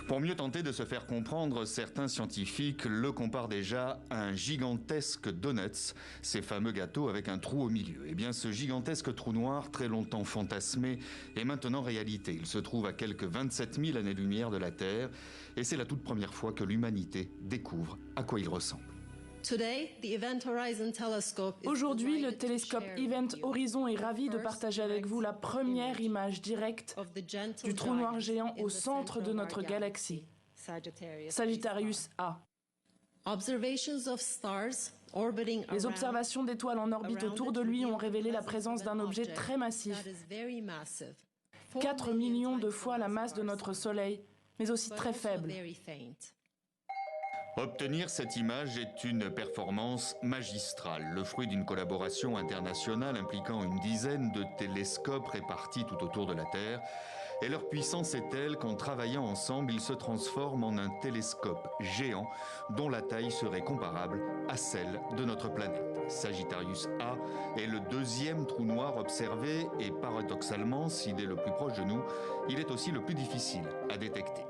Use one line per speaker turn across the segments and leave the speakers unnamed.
Pour mieux tenter de se faire comprendre, certains scientifiques le comparent déjà à un gigantesque donuts, ces fameux gâteaux avec un trou au milieu. Eh bien, ce gigantesque trou noir, très longtemps fantasmé, est maintenant réalité. Il se trouve à quelques 27 000 années-lumière de la Terre, et c'est la toute première fois que l'humanité découvre à quoi il ressemble.
Aujourd'hui, le télescope Event Horizon est ravi de partager avec vous la première image directe du trou noir géant au centre de notre galaxie, Sagittarius A. Les observations d'étoiles en orbite autour de lui ont révélé la présence d'un objet très massif, 4 millions de fois la masse de notre Soleil, mais aussi très faible.
Obtenir cette image est une performance magistrale, le fruit d'une collaboration internationale impliquant une dizaine de télescopes répartis tout autour de la Terre. Et leur puissance est telle qu'en travaillant ensemble, ils se transforment en un télescope géant dont la taille serait comparable à celle de notre planète. Sagittarius A est le deuxième trou noir observé et paradoxalement, s'il est le plus proche de nous, il est aussi le plus difficile à détecter.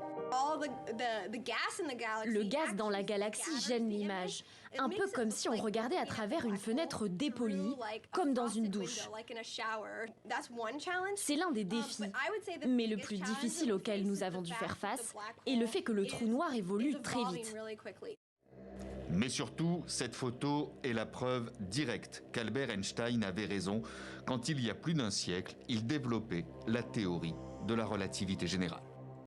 Le gaz dans la galaxie gêne l'image, un peu comme si on regardait à travers une fenêtre dépolie, comme dans une douche. C'est l'un des défis, mais le plus difficile auquel nous avons dû faire face est le fait que le trou noir évolue très vite.
Mais surtout, cette photo est la preuve directe qu'Albert Einstein avait raison quand il y a plus d'un siècle, il développait la théorie de la relativité générale.